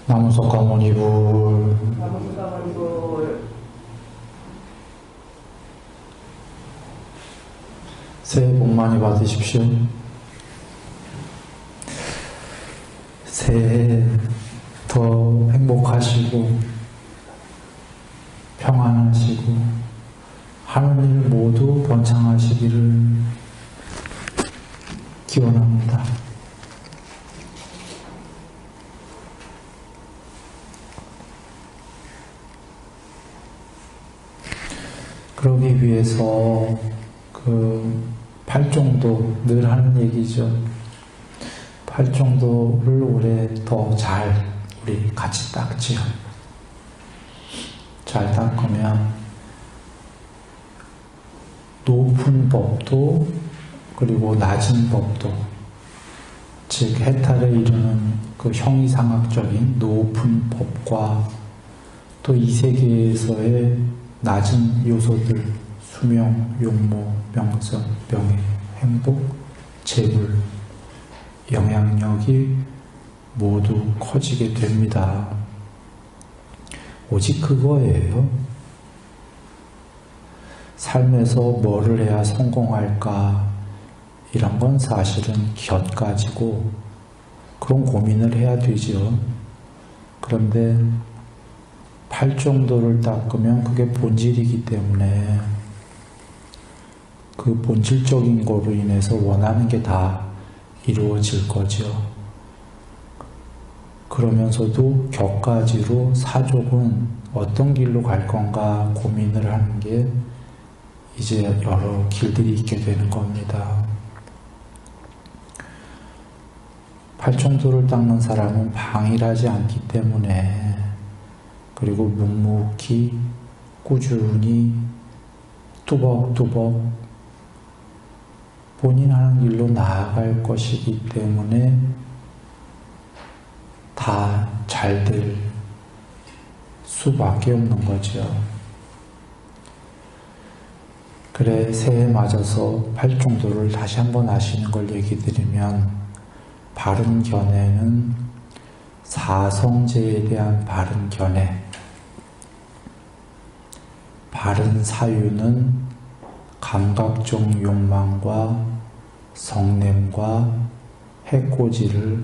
나무석가모니불. 새해 복 많이 받으십시오. 새해 더 행복하시고 평안하시고 하는 일 모두 번창하시기를 기원합니다. 그러기 위해서 팔종도 늘 하는 얘기죠. 팔종도를 올해 더 잘 우리 같이 닦지요. 잘 닦으면 높은 법도 그리고 낮은 법도, 즉 해탈에 이르는 그 형이상학적인 높은 법과 또 이 세계에서의 낮은 요소들, 수명, 용모, 명성, 명예, 행복, 재물, 영향력이 모두 커지게 됩니다. 오직 그거예요. 삶에서 뭐를 해야 성공할까? 이런 건 사실은 곁가지고 그런 고민을 해야 되죠. 그런데 팔정도를 닦으면 그게 본질이기 때문에 그 본질적인 거로 인해서 원하는 게 다 이루어질 거죠. 그러면서도 격가지로 사족은 어떤 길로 갈 건가 고민을 하는 게 이제 여러 길들이 있게 되는 겁니다. 팔정도를 닦는 사람은 방일하지 않기 때문에, 그리고 묵묵히 꾸준히 뚜벅뚜벅 본인 하는 길로 나아갈 것이기 때문에 다 잘 될 수밖에 없는 거죠. 그래, 새해 맞아서 팔정도를 다시 한번 하시는 걸 얘기 드리면, 바른 견해는 사성제에 대한 바른 견해, 바른 사유는 감각적 욕망과 성냄과 해코지를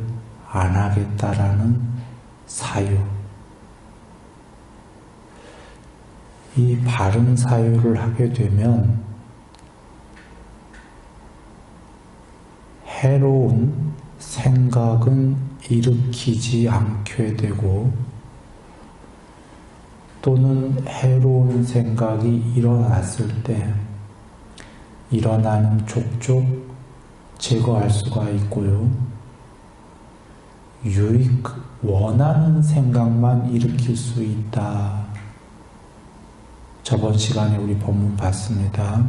안 하겠다라는 사유. 이 바른 사유를 하게 되면 해로운 생각은 일으키지 않게 되고, 또는 해로운 생각이 일어났을 때 일어나는 족족 제거할 수가 있고요. 유익 원하는 생각만 일으킬 수 있다. 저번 시간에 우리 본문 봤습니다.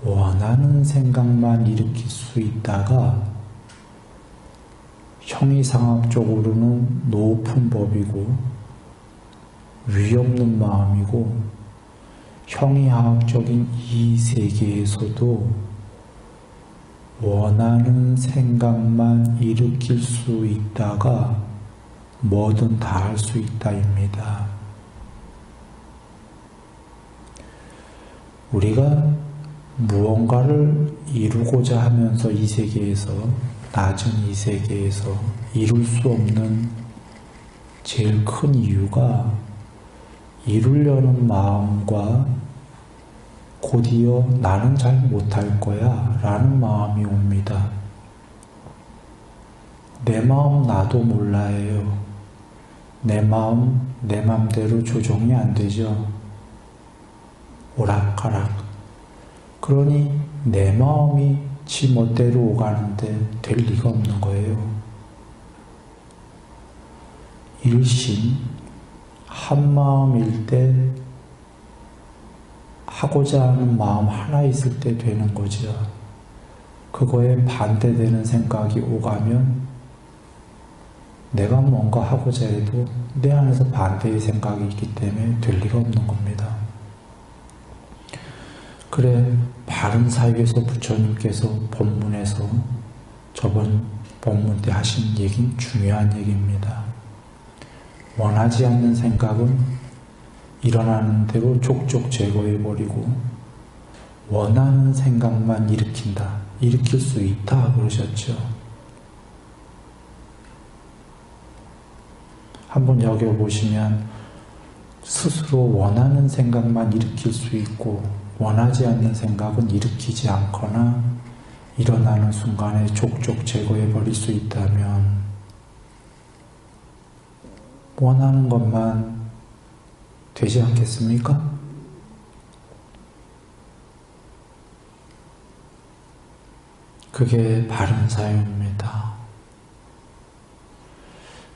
원하는 생각만 일으킬 수 있다가 형이상학적으로는 높은 법이고 위없는 마음이고, 형이하학적인 이 세계에서도 원하는 생각만 일으킬 수 있다가 뭐든 다 할 수 있다입니다. 우리가 무언가를 이루고자 하면서 이 세계에서, 낮은 이 세계에서 이룰 수 없는 제일 큰 이유가 이루려는 마음과 곧이어 나는 잘 못할 거야 라는 마음이 옵니다. 내 마음 나도 몰라요. 내 마음 내 맘대로 조정이 안 되죠. 오락가락. 그러니 내 마음이 지 멋대로 오가는데 될 리가 없는 거예요. 일심 한마음일 때, 하고자 하는 마음 하나 있을 때 되는 거죠. 그거에 반대되는 생각이 오가면 내가 뭔가 하고자 해도 내 안에서 반대의 생각이 있기 때문에 될 리가 없는 겁니다. 그래, 바른 사유에서 부처님께서 본문에서 저번 본문 때 하신 얘기는 중요한 얘기입니다. 원하지 않는 생각은 일어나는 대로 족족 제거해버리고 원하는 생각만 일으킬 수 있다 그러셨죠. 한번 여겨보시면 스스로 원하는 생각만 일으킬 수 있고 원하지 않는 생각은 일으키지 않거나 일어나는 순간에 족족 제거해버릴 수 있다면 원하는 것만 되지 않겠습니까? 그게 바른 사유입니다.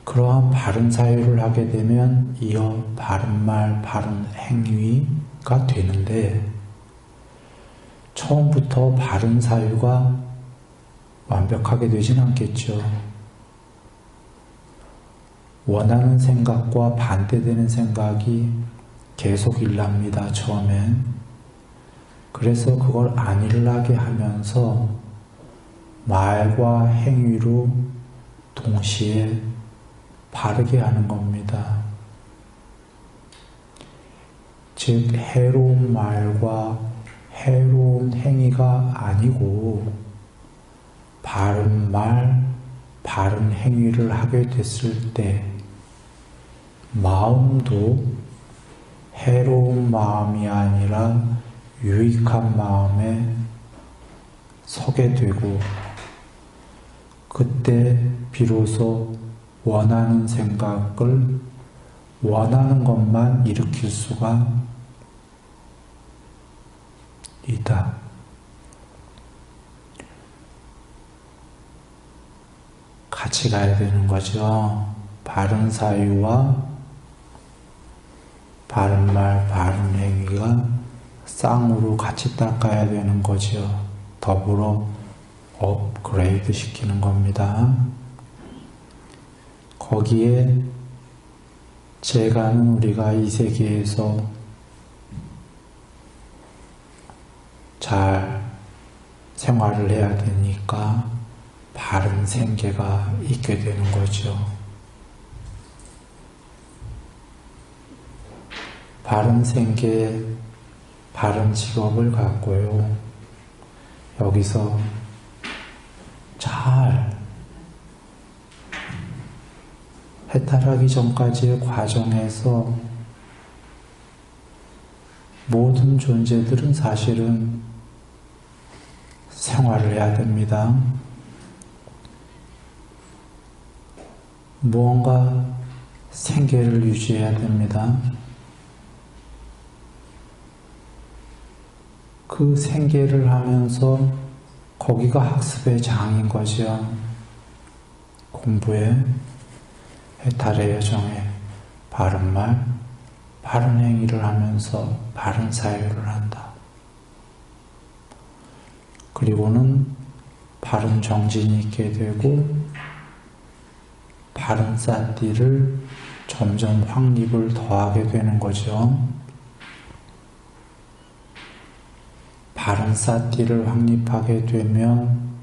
그러한 바른 사유를 하게 되면 이어 바른 말, 바른 행위가 되는데 처음부터 바른 사유가 완벽하게 되진 않겠죠. 원하는 생각과 반대되는 생각이 계속 일납니다, 처음엔. 그래서 그걸 안 일나게 하면서 말과 행위로 동시에 바르게 하는 겁니다. 즉, 해로운 말과 해로운 행위가 아니고 바른 말, 바른 행위를 하게 됐을 때 마음도 해로운 마음이 아니라 유익한 마음에 서게 되고 그때 비로소 원하는 생각을 원하는 것만 일으킬 수가 있다. 같이 가야 되는 거죠. 바른 사유와 바른 말, 바른 행위가 쌍으로 같이 닦아야 되는 거죠. 더불어 업그레이드 시키는 겁니다. 거기에 제가는 우리가 이 세계에서 잘 생활을 해야 되니까 바른 생계가 있게 되는 거죠. 바른 생계, 바른 직업을 갖고요. 여기서 잘 해탈하기 전까지의 과정에서 모든 존재들은 사실은 생활을 해야 됩니다. 무언가 생계를 유지해야 됩니다. 그 생계를 하면서 거기가 학습의 장인 거죠. 공부에, 해탈의 여정에 바른 말, 바른 행위를 하면서 바른 사유를 한다. 그리고는 바른 정진이 있게 되고 바른 삿띠를 점점 확립을 더하게 되는 거죠. 바른 삿띠를 확립하게 되면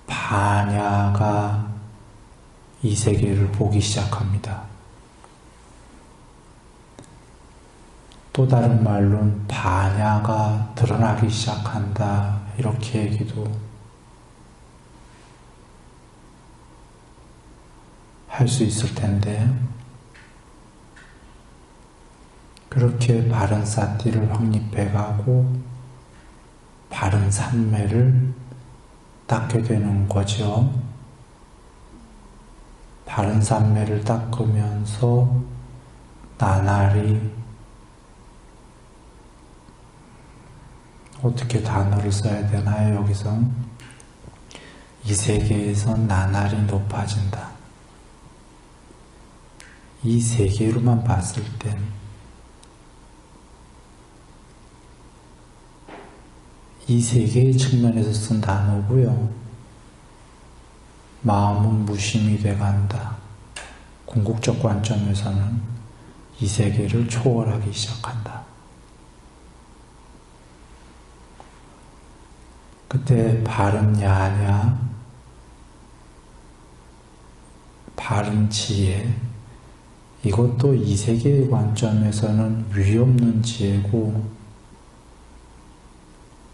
반야가 이 세계를 보기 시작합니다. 또 다른 말로는 반야가 드러나기 시작한다. 이렇게 얘기도 할 수 있을 텐데 그렇게 바른 삿띠를 확립해가고 바른 삼매를 닦게 되는 거죠. 바른 삼매를 닦으면서 나날이 어떻게 단어를 써야 되나요? 여기서 이 세계에서 나날이 높아진다. 이 세계로만 봤을 땐 이 세계의 측면에서 쓴 단어고요. 마음은 무심이 돼간다. 궁극적 관점에서는 이 세계를 초월하기 시작한다. 그때 바른 야냐, 바른 지혜, 이것도 이 세계의 관점에서는 위없는 지혜고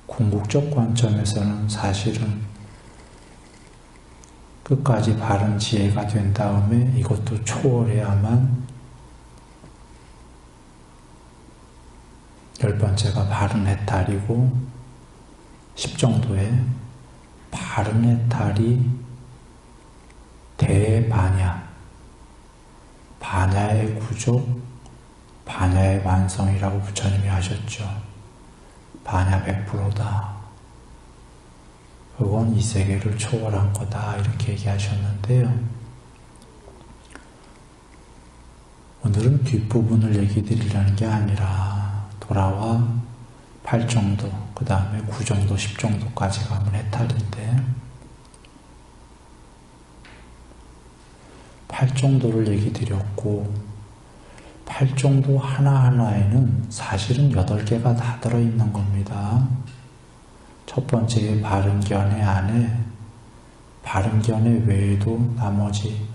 궁극적 관점에서는 사실은 끝까지 바른 지혜가 된 다음에 이것도 초월해야만 10번째가 바른 해탈이고 10정도에 바른 해탈이 대반야, 반야의 구족, 반야의 완성이라고 부처님이 하셨죠. 반야 100%다. 그건 이 세계를 초월한 거다. 이렇게 얘기하셨는데요. 오늘은 뒷부분을 얘기 드리려는 게 아니라 돌아와 8정도, 그 다음에 9정도, 10정도까지 가면 해탈인데 8정도를 얘기 드렸고 8정도 하나하나에는 사실은 8개가 다 들어있는 겁니다. 첫 번째의 바른견해 안에 바른견해 외에도 나머지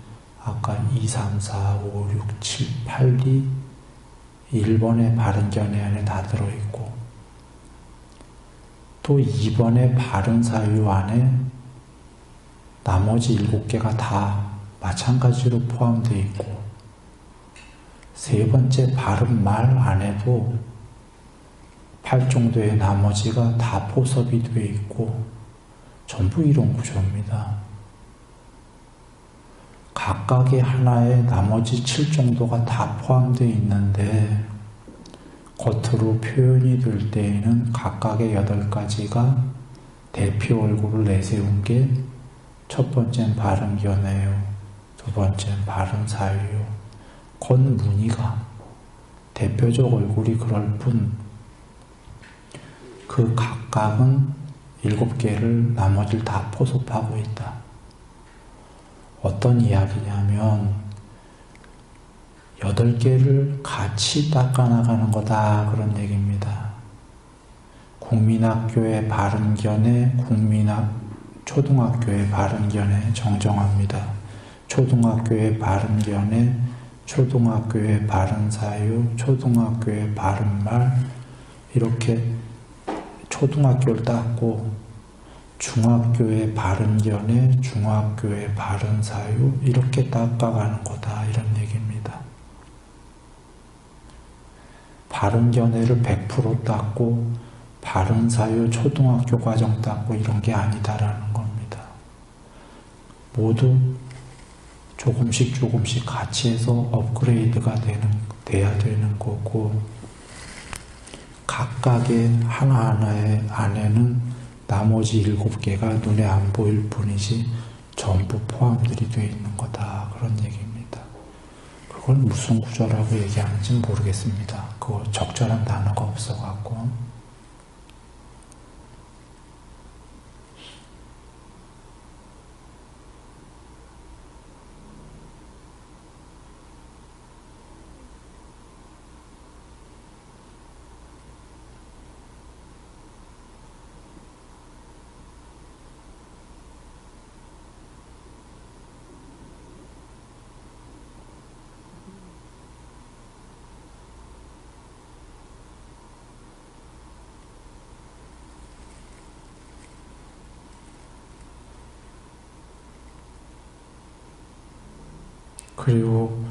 아까 2, 3, 4, 5, 6, 7, 8, 2 1번의 바른견해 안에 다 들어있고 또 2번의 바른사유 안에 나머지 7개가 다 마찬가지로 포함되어 있고 세 번째 바른말 안에도 8정도의 나머지가 다 포섭이 되어 있고 전부 이런 구조입니다. 각각의 하나에 나머지 7정도가 다 포함되어 있는데 겉으로 표현이 될 때에는 각각의 8가지가 대표 얼굴을 내세운 게 첫 번째는 바른견해요, 두 번째는 바른사유요. 겉무늬가 대표적 얼굴이 그럴 뿐 그 각각은 7개를 나머지를 다 포섭하고 있다. 어떤 이야기냐면 8개를 같이 닦아나가는 거다, 그런 얘기입니다. 국민학교의 바른견해, 초등학교의 바른견해 정정합니다. 초등학교의 바른견해, 초등학교의 바른사유, 초등학교의 바른말, 이렇게 초등학교를 닦고 중학교의 바른견해, 중학교의 바른사유, 이렇게 닦아가는 거다, 이런 얘기입니다. 바른견해를 100% 닦고 바른사유 초등학교 과정 닦고 이런 게 아니다라는 겁니다. 모두 조금씩 같이 해서 업그레이드가 돼야 되는 거고 각각의 하나하나의 안에는 나머지 7개가 눈에 안 보일 뿐이지 전부 포함들이 되어 있는 거다, 그런 얘기입니다. 그걸 무슨 구조라고 얘기하는지 모르겠습니다. 그거 적절한 단어가 없어갖고. 그리고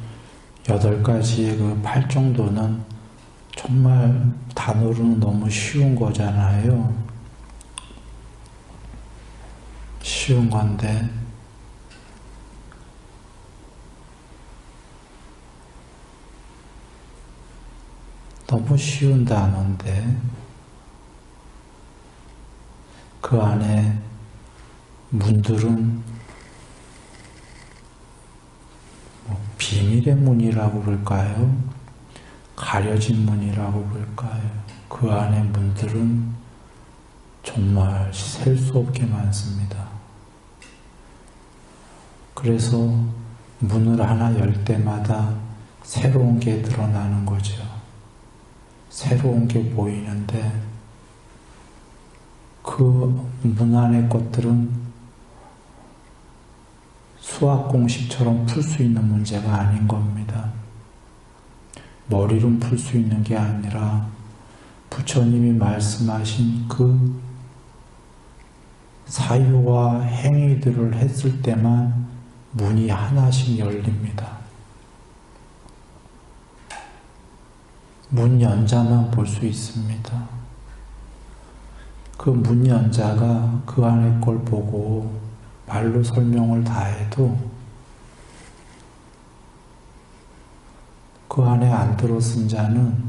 8가지의 그 8정도는 정말 단어로는 너무 쉬운 거잖아요. 쉬운 건데 너무 쉬운 단어인데 그 안에 문들은 비밀의 문이라고 그럴까요? 가려진 문이라고 그럴까요? 그 안에 문들은 정말 셀 수 없게 많습니다. 그래서 문을 하나 열 때마다 새로운 게 드러나는 거죠. 새로운 게 보이는데 그 문 안의 것들은 수학 공식처럼 풀 수 있는 문제가 아닌 겁니다. 머리로 풀 수 있는 게 아니라 부처님이 말씀하신 그 사유와 행위들을 했을 때만 문이 하나씩 열립니다. 문 연자만 볼 수 있습니다. 그 문 연자가 그 안에 걸 보고 말로 설명을 다 해도 그 안에 안 들어쓴 자는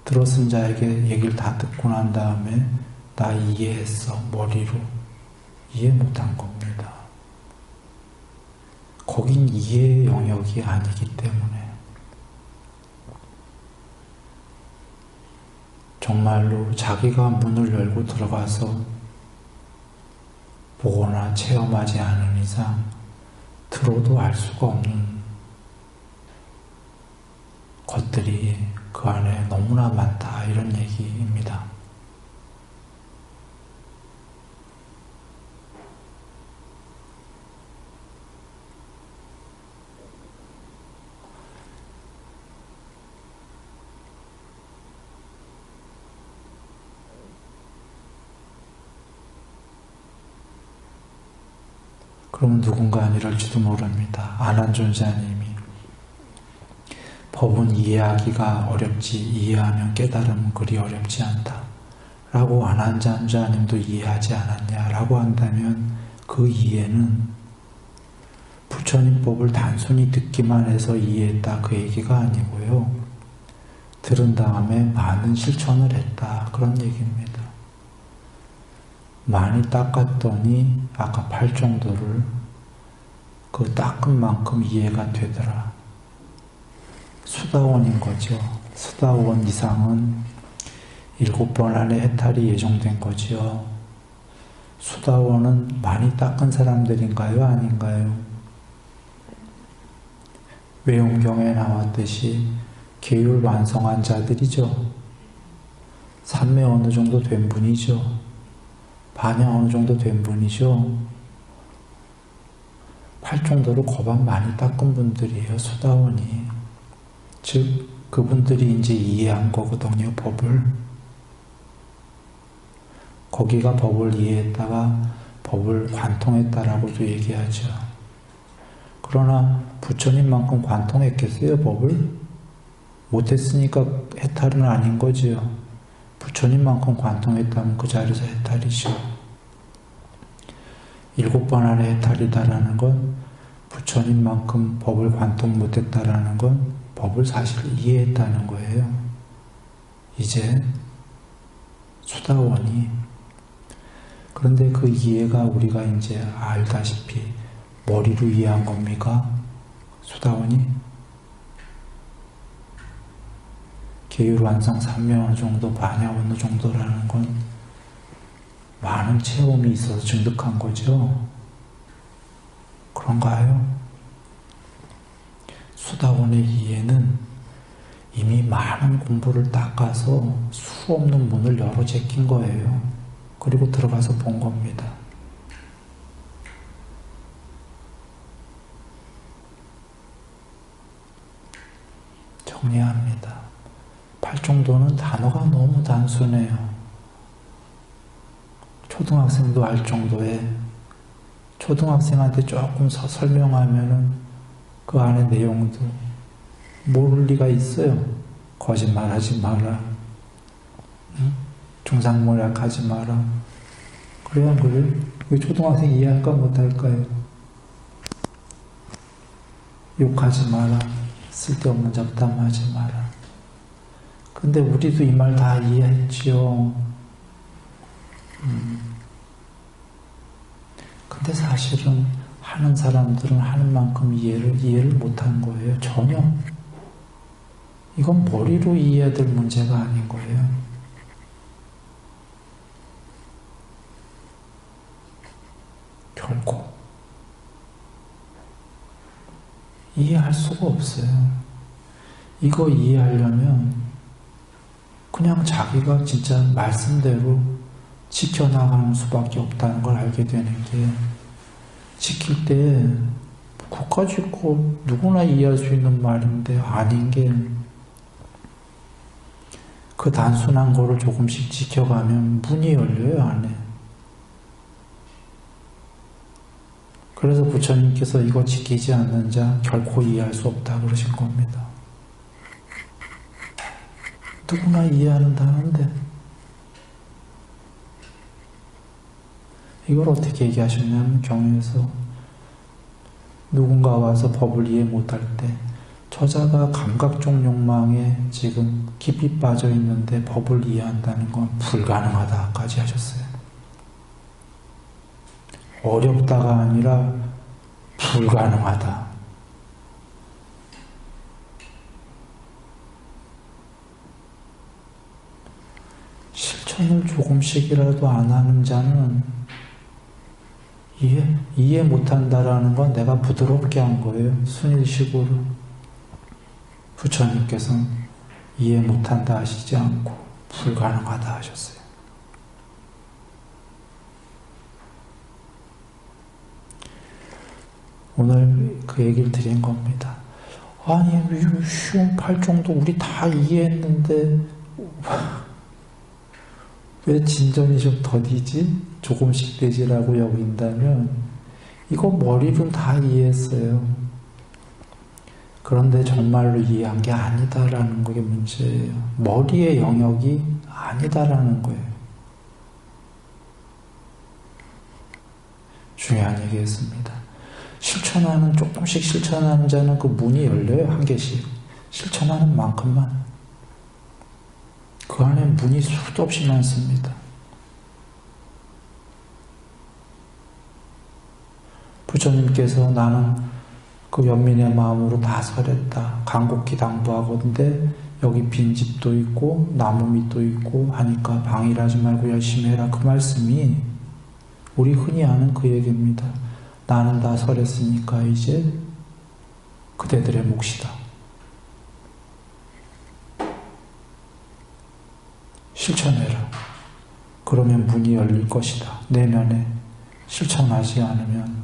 들어쓴 자에게 얘기를 다 듣고 난 다음에 나 이해했어. 머리로 이해 못한 겁니다. 거긴 이해의 영역이 아니기 때문에 정말로 자기가 문을 열고 들어가서 보거나 체험하지 않은 이상 들어도 알 수가 없는 것들이 그 안에 너무나 많다, 이런 얘기입니다. 그러면 누군가는 이럴지도 모릅니다. 안한존자님이 법은 이해하기가 어렵지 이해하면 깨달으면 그리 어렵지 않다 라고 안한존자님도 이해하지 않았냐 라고 한다면 그 이해는 부처님 법을 단순히 듣기만 해서 이해했다 그 얘기가 아니고요. 들은 다음에 많은 실천을 했다 그런 얘기입니다. 많이 닦았더니 아까 8정도를 그 닦은 만큼 이해가 되더라. 수다원인 거죠. 수다원 이상은 7번 안에 해탈이 예정된 거죠. 수다원은 많이 닦은 사람들인가요? 아닌가요? 외용경에 나왔듯이 계율 완성한 자들이죠. 삼매 어느 정도 된 분이죠. 반야 어느 정도 된 분이죠. 8정도로 거반 많이 닦은 분들이에요. 수다원이. 즉 그분들이 이제 이해한 거거든요. 법을. 거기가 법을 이해했다가 법을 관통했다라고도 얘기하죠. 그러나 부처님만큼 관통했겠어요? 법을? 못했으니까 해탈은 아닌 거지요. 부처님만큼 관통했다면 그 자리에서 해탈이죠. 7번 안에 해탈이다라는 건 부처님만큼 법을 관통 못했다라는 건 법을 사실 이해했다는 거예요. 이제 수다원이 그런데 그 이해가 우리가 이제 알다시피 머리로 이해한 겁니까? 수다원이? 계율 완성 3매 어느 정도, 반야 어느 정도라는 건 많은 체험이 있어서 증득한 거죠. 그런가요? 수다원의 이해는 이미 많은 공부를 닦아서 수 없는 문을 열어 제낀 거예요. 그리고 들어가서 본 겁니다. 정리합니다. 8정도는 단어가 너무 단순해요. 초등학생도 알 정도의 초등학생한테 조금 설명하면은 그 안에 내용도 모를 리가 있어요. 거짓말하지 마라. 응? 중상모략하지 마라. 그래야 안 그래요? 왜 초등학생 이해할까 못할까요? 욕하지 마라. 쓸데없는 잡담하지 마라. 근데 우리도 이 말 다 이해했지요. 근데 사실은 하는 사람들은 하는 만큼 이해를 못한 거예요. 전혀. 이건 머리로 이해해야 될 문제가 아닌 거예요. 결코. 이해할 수가 없어요. 이거 이해하려면 그냥 자기가 진짜 말씀대로 지켜나가는 수밖에 없다는 걸 알게 되는 게 지킬 때 그까지 고 누구나 이해할 수 있는 말인데 아닌 게 그 단순한 거를 조금씩 지켜가면 문이 열려요, 안에. 그래서 부처님께서 이거 지키지 않는 자 결코 이해할 수 없다 그러신 겁니다. 누구나 이해한다는데 이걸 어떻게 얘기하셨냐면 경에서 누군가 와서 법을 이해 못할 때 저자가 감각적 욕망에 지금 깊이 빠져 있는데 법을 이해한다는 건 불가능하다까지 하셨어요. 어렵다가 아니라 불가능하다. 실천을 조금씩이라도 안 하는 자는 이해 못한다라는 건 내가 부드럽게 한 거예요. 순일식으로. 부처님께서는 이해 못한다 하시지 않고 불가능하다 하셨어요. 오늘 그 얘기를 드린 겁니다. 아니, 쉬운 팔정도 우리 다 이해했는데 왜 진전이 좀 더디지? 조금씩 되지라고 여긴다면 이거 머리로는 다 이해했어요. 그런데 정말로 이해한 게 아니다라는 게 문제예요. 머리의 영역이 아니다라는 거예요. 중요한 얘기였습니다. 실천하는, 조금씩 실천하는 자는 그 문이 열려요. 한 개씩. 실천하는 만큼만. 그 안에 문이 수도 없이 많습니다. 부처님께서 나는 그 연민의 마음으로 다 설했다. 간곡히 당부하건대 여기 빈집도 있고 나무 밑도 있고 하니까 방일하지 말고 열심히 해라. 그 말씀이 우리 흔히 아는 그 얘기입니다. 나는 다 설했으니까 이제 그대들의 몫이다. 실천해라. 그러면 문이 열릴 것이다. 내면에 실천하지 않으면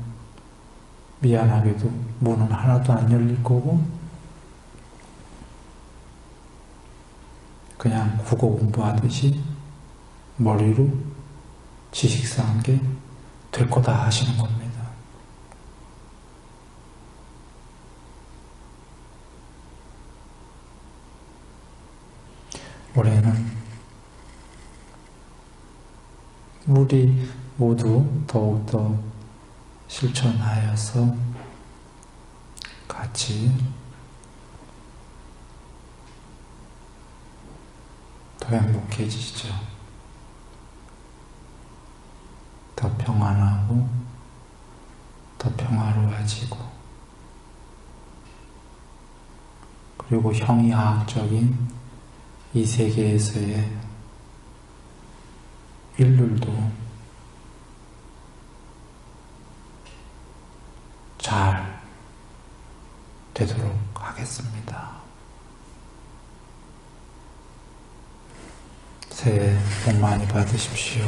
미안하게도 문은 하나도 안 열릴 거고 그냥 국어 공부하듯이 머리로 지식 쌓은 게 될 거다 하시는 겁니다. 올해는 우리 모두 더욱더 실천하여서 같이 더 행복해지죠. 더 평안하고 더 평화로워지고 그리고 형이하학적인 이 세계에서의 일들도 잘 되도록 하겠습니다. 새해 복 많이 받으십시오.